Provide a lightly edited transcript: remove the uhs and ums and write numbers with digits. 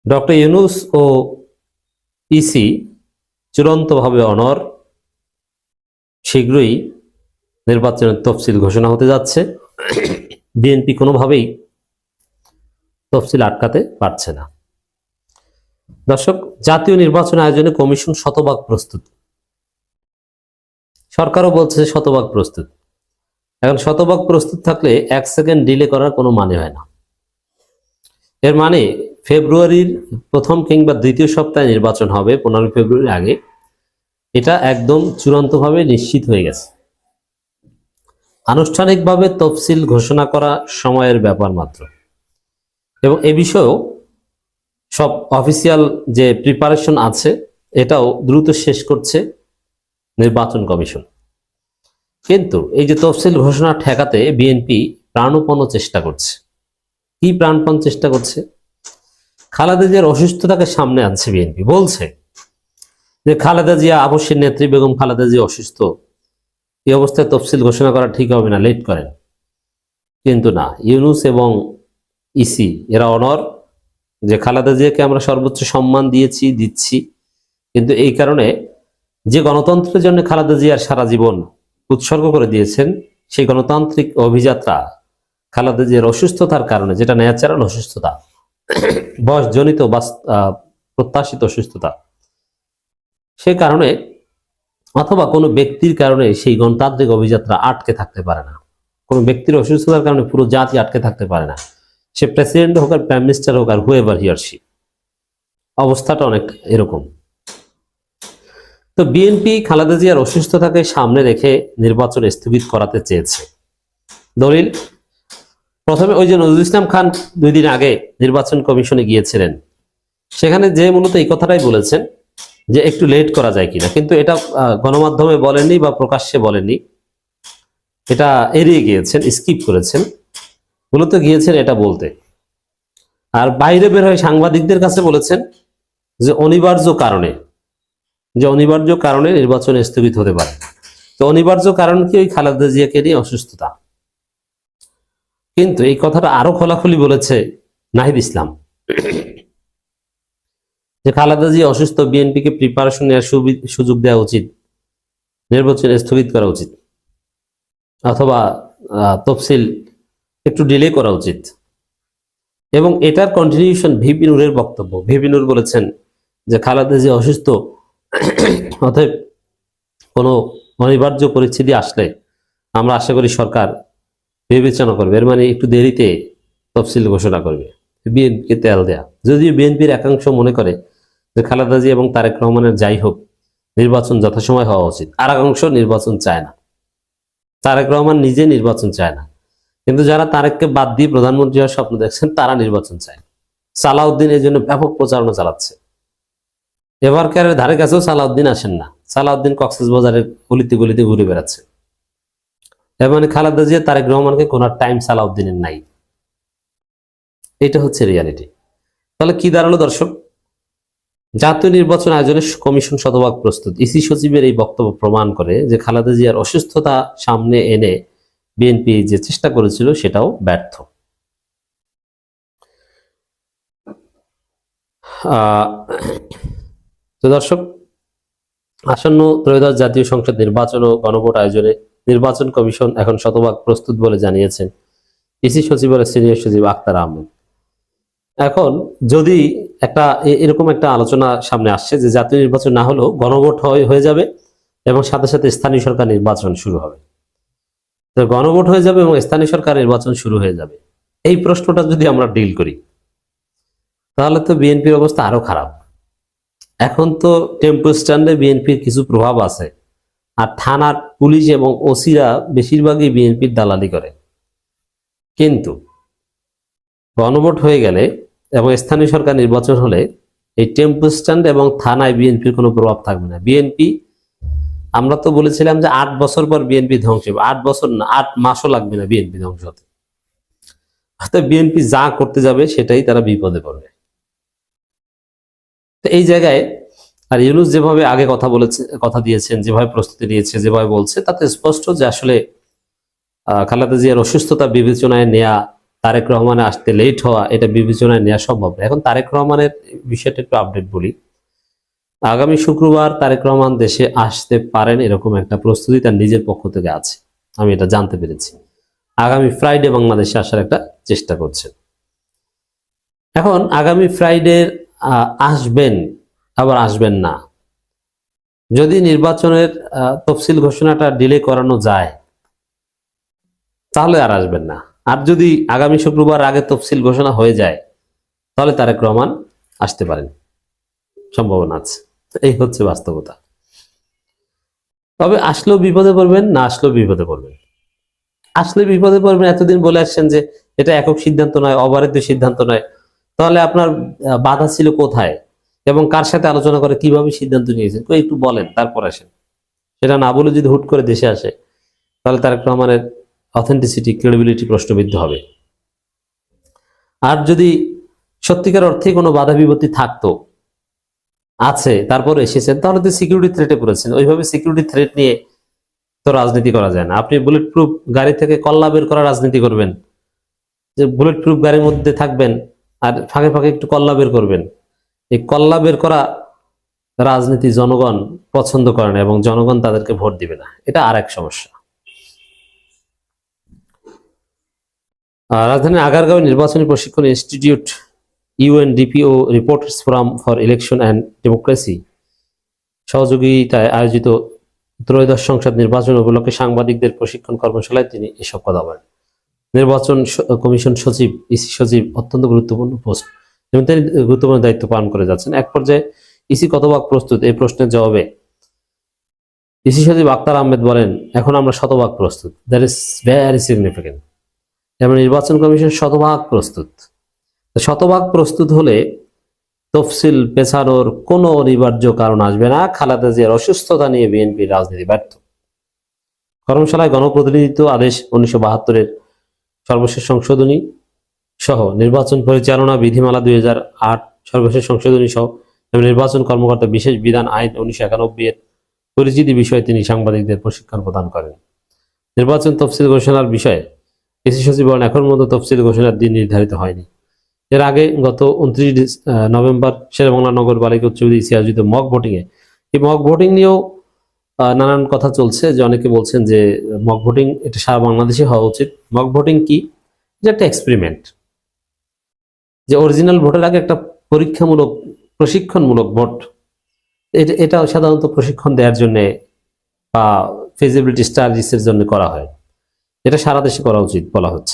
Doctor Yunus ও EC চূড়ান্তভাবে অনড়। শীঘ্রই নির্বাচনের তফসিল ঘোষণা হতে যাচ্ছে। বিএনপি কোনোভাবেই তফসিল আটকাতে পারছে না। দর্শক, জাতীয় নির্বাচন আয়োজনে কমিশন শতভাগ প্রস্তুত, সরকারও বলছে শতভাগ প্রস্তুত। এখন শতভাগ প্রস্তুত থাকলে 1 সেকেন্ড ডিলে করার কোনো মানে হয় না। এর মানে ফেব্রুয়ারির প্রথম কিংবা দ্বিতীয় সপ্তাহে নির্বাচন হবে, 15 ফেব্রুয়ারির আগে। এটা একদম চূড়ান্তভাবে নিশ্চিত হয়ে গেছে। আনুষ্ঠানিকভাবে তফসিল ঘোষণা করা সময়ের ব্যাপার মাত্র। এবং এ বিষয়েও সব অফিসিয়াল যে প্রিপারেশন আছে এটাও দ্রুত শেষ করছে নির্বাচন কমিশন। কিন্তু এই যে তফসিল ঘোষণা ঠেকাতে বিএনপি প্রাণপণ চেষ্টা করছে। কি প্রাণপণ চেষ্টা করছে? খালেদা জিয়ার অসুস্থতাকে সামনে আনছে বিএনপি। বলছে যে খালেদা জিয়া, আবশ্যের নেত্রী বেগম খালেদা জিয়া অসুস্থ, এই অবস্থায় তফসিল ঘোষণা করা ঠিক হবে না, লেট করেন। কিন্তু না, ইউনূস এবং ইসি এরা অনড় যে খালেদা জিয়াকে আমরা সর্বোচ্চ সম্মান দিচ্ছি, কিন্তু এই কারণে যে গণতন্ত্রের জন্য খালেদা জিয়ার সারা জীবন উৎসর্গ করে দিয়েছেন, সেই গণতান্ত্রিক অভিযাত্রা খালেদা জিয়ার অসুস্থতার কারণে, যেটা ন্যাচারাল অসুস্থতা, বয়সজনিত বা প্রত্যাশিত অসুস্থতা, সে কারণে অথবা কোনো ব্যক্তির কারণে সেই গণতান্ত্রিক অভিযাত্রা আটকে থাকতে পারে না। কোনো ব্যক্তির অসুস্থতার কারণে পুরো জাতি আটকে থাকতে পারে না। সে প্রেসিডেন্ট হোক আর প্রাইম মিনিস্টার হোক আর হুএভার হি অর শি, অবস্থাটা অনেক এরকম। তো বিএনপি খালেদা জিয়ার অসুস্থতাকে সামনে রেখে নির্বাচন স্থগিত করাতে চেয়েছে। দলিল, প্রথমে ওই যে নজরুল ইসলাম খান 2 দিন আগে নির্বাচন কমিশনে গিয়েছিলেন, সেখানে যে মূলত এই কথাটাই বলেছেন যে একটু লেট করা যায় কিনা, কিন্তু এটা গণমাধ্যমে বলেননি বা প্রকাশ্যে বলেননি, এটা এড়িয়ে গিয়েছেন, স্কিপ করেছেন। মূলত গিয়েছেন এটা বলতে, আর বাইরে বের হয়ে সাংবাদিকদের কাছে বলেছেন যে অনিবার্য কারণে নির্বাচন স্থগিত হতে পারে। তো অনিবার্য কারণ কি? ওই খালেদা জিয়াকে নিয়ে অসুস্থতা। কিন্তু এই কথাটা আরো খোলাখুলি বলেছে নাহিদ ইসলাম যে খালেদা জিয়া অসুস্থ, বিএনপিকে প্রিপারেশন নেওয়ার সুযোগ দেওয়া উচিত, নির্বাচন স্থগিত করা উচিত, অথবা তফসিল একটু ডিলে করা উচিত। এবং এটার কন্টিনিউশন ভিপি নূরের বক্তব্য। ভিপি নূর বলেছেন যে খালেদা জিয়া অসুস্থ, অতএব কোনো অনিবার্য পরিস্থিতি আসলে আমরা আশা করি সরকার বিবেচনা করবে, এর মানে একটু দেরিতে তফসিল ঘোষণা করবে, বিএনপিকে তেল দেয়া। যদিও বিএনপির একাংশ মনে করে যে খালেদা জিয়া এবং তারেক রহমানের যাই হোক, নির্বাচন যথাসময় হওয়া উচিত। আর একাংশ নির্বাচন চায় না, তারেক রহমান নিজে নির্বাচন চায় না, কিন্তু যারা তারেককে বাদ দিয়ে প্রধানমন্ত্রী হওয়ার স্বপ্ন দেখছেন তারা নির্বাচন চায়। সালাউদ্দিন এই জন্য ব্যাপক প্রচারণা চালাচ্ছে। এবারকার ধারে কাছেও সালাউদ্দিন আসেন না, সালাউদ্দিন কক্সবাজারের গলিতে গলিতে ঘুরে বেড়াচ্ছে। এর মানে খালেদা জিয়া, তারেক রহমানকে কোনো টাইম সালাউদ্দিনের নাই। এটা হচ্ছে রিয়ালিটি। তাহলে কি দাঁড়ালো দর্শক? জাতীয় নির্বাচন আয়োজনে কমিশন শতভাগ প্রস্তুত। ইসি সচিবের এই বক্তব্য প্রমাণ করে যে খালেদা জিয়ার অসুস্থতা সামনে এনে বিএনপি যে চেষ্টা করেছিল সেটাও ব্যর্থ। তো দর্শক, আসন্ন ত্রয়োদশ জাতীয় সংসদ নির্বাচন ও গণভোট আয়োজনে নির্বাচন কমিশন এখন শতভাগ প্রস্তুত বলে জানিয়েছেন ইসি সচিবের সিনিয়র সচিব আখতার আহমেদ। এখন যদি এরকম একটা আলোচনা সামনে আসছে যে জাতীয় নির্বাচন না হলেও গণভোট হয়ে যাবে এবং সাথে সাথে স্থানীয় সরকার নির্বাচন শুরু হবে। তো গণভোট হয়ে যাবে এবং স্থানীয় সরকার নির্বাচন শুরু হয়ে যাবে, এই প্রশ্নটা যদি আমরা ডিল করি তাহলে তো বিএনপির অবস্থা আরো খারাপ। এখন তো টেম্পো স্ট্যান্ডে বিএনপির কিছু প্রভাব আছে, আর থানার পুলিশ এবং ওসিরা বেশিরভাগই বিএনপির দালালি করে। কিন্তু গণভোট হয়ে গেলে এবং স্থানীয় সরকার নির্বাচন হলে এই টেম্পো স্ট্যান্ড এবং থানায় বিএনপির কোনো প্রভাব থাকবে না। বিএনপি, আমরা তো বলেছিলাম যে 8 বছর পর বিএনপি ধ্বংস হবে। 8 বছর না, 8 মাসও লাগবে না বিএনপি ধ্বংস হতে। বিএনপি যা করতে যাবে সেটাই তারা বিপদে পড়বে। তো এই জায়গায় আর ইউনূস যেভাবে আগে কথা দিয়েছেন, যেভাবে প্রস্তুতি নিয়েছে, যেভাবে বলছে, তাতে স্পষ্ট যে আসলে খালেদা জিয়ার অসুস্থতা বিবেচনায় নেয়া, তারেক রহমানে আসতে লেট হওয়া এটা বিবেচনায় নেওয়া সম্ভব না। এখন তারেক রহমানের বিষয়টা একটু আপডেট বলি। আগামী শুক্রবার তারেক রহমান দেশে আসতে পারেন এরকম একটা প্রস্তুতি তার নিজের পক্ষ থেকে আছে, আমি এটা জানতে পেরেছি। আগামী ফ্রাইডে বাংলাদেশে আসার একটা চেষ্টা করছেন। এখন আগামী ফ্রাইডে আসবেন আবার আসবেন না, যদি নির্বাচনের তফসিল ঘোষণাটা ডিলে করানো যায় তাহলে আর আসবেন না। আর যদি আগামী শুক্রবার আগে তফসিল ঘোষণা হয়ে যায় তাহলে তারেক রহমান আসতে পারেন, সম্ভাবনা আছে। এই হচ্ছে বাস্তবতা। তবে আসলেও বিপদে পড়বেন, না আসলেও বিপদে পড়বেন। আসলে বিপদে পড়বেন এতদিন বলে আসছেন যে এটা একক সিদ্ধান্ত নয়, অবারিত সিদ্ধান্ত নয়, তাহলে আপনার বাধা ছিল কোথায় এবং কার সাথে আলোচনা করে কিভাবে সিদ্ধান্ত নিয়েছেন একটু বলেন, তারপর আসেন। সেটা না বলে যদি হুট করে দেশে আসে তাহলে তারেক রহমানের অথেন্টিসিটি, ক্রেডিবিলিটি প্রশ্নবিদ্ধ হবে। আর যদি সত্যিকার অর্থে কোনো বাধা বিপত্তি থাকতো, আছে, তারপরে এসেছেন, তাহলে তো সিকিউরিটি থ্রেটে পড়েছেন। ওইভাবে সিকিউরিটি থ্রেট নিয়ে তো রাজনীতি করা যায় না। আপনি বুলেট প্রুফ গাড়ি থেকে কল্লা বের করা রাজনীতি করবেন, যে বুলেট প্রুফ গাড়ির মধ্যে থাকবেন আর ফাঁকে ফাঁকে একটু কল্লা বের করবেন। এই কল্লা বের করা রাজনীতি জনগণ পছন্দ করে না এবং জনগণ তাদেরকে ভোট দিবে না, এটা আর এক সমস্যা। রাজধানীর আগারগাঁও নির্বাচনী প্রশিক্ষণ ইনস্টিটিউট ইউএনডিপিও reporters forum for election and democracy সহযোগিতায় আয়োজিত ত্রয়োদশ সংসদ নির্বাচন উপলক্ষে সাংবাদিকদের প্রশিক্ষণ কর্মশালায় তিনি এসব কথা বলেন। নির্বাচন কমিশন সচিব, ইসি সচিব অত্যন্ত গুরুত্বপূর্ণ পোস্ট এবং তিনি গুরুত্বপূর্ণ দায়িত্ব পালন করে যাচ্ছেন। এক পর্যায়ে ইসি কতভাগ প্রস্তুত, এই প্রশ্নের জবাবে ইসি সচিব আক্তার আহমেদ বলেন, এখন আমরা শতভাগ প্রস্তুত, দ্যাট ইজ ভেরি সিগনিফিকেন্ট। এবং নির্বাচন কমিশন শতভাগ প্রস্তুত। শতভাগ প্রস্তুত হলে তফসিল পেছানোর কোনো অনিবার্য কারণ আসবে না। খালেদা জিয়ার অসুস্থতা নিয়ে বিএনপির রাজনীতি ব্যর্থ। কর্মশালায় গণপ্রতিনিধিত্ব আদেশ 1972-এর সর্বশেষ সংশোধনী সহ নির্বাচন পরিচালনা বিধিমালা 2008 সর্বশেষ সংশোধনী সহ এবং নির্বাচন কর্মকর্তা বিশেষ বিধান আইন 1991-এর পরিচিতি বিষয়ে তিনি সাংবাদিকদের প্রশিক্ষণ প্রদান করেন। নির্বাচন তফসিল ঘোষণার বিষয়ে ইসি সচিব বলেন, এখন পর্যন্ত তফসিল ঘোষণার দিন নির্ধারিত হয়নি। এর আগে গত 29 নভেম্বর শেরেবাংলা নগর বালিকা উচ্চ বিদ্যালয়ে ইসি আয়োজিত মক ভোটিংয়ে, এই মক ভোটিং নিয়েও নানান কথা চলছে, যে অনেকে বলছেন যে মক ভোটিং এটা সারা বাংলাদেশে হওয়া উচিত। মক ভোটিং কি? এটা একটা এক্সপেরিমেন্ট, যে অরিজিনাল ভোটের আগে একটা পরীক্ষামূলক প্রশিক্ষণমূলক ভোট, এটা সাধারণত প্রশিক্ষণ দেওয়ার জন্য বা ফিজিবিলিটি স্টাডিজের জন্য করা হয়। এটা সারা দেশে করা উচিত বলা হচ্ছে।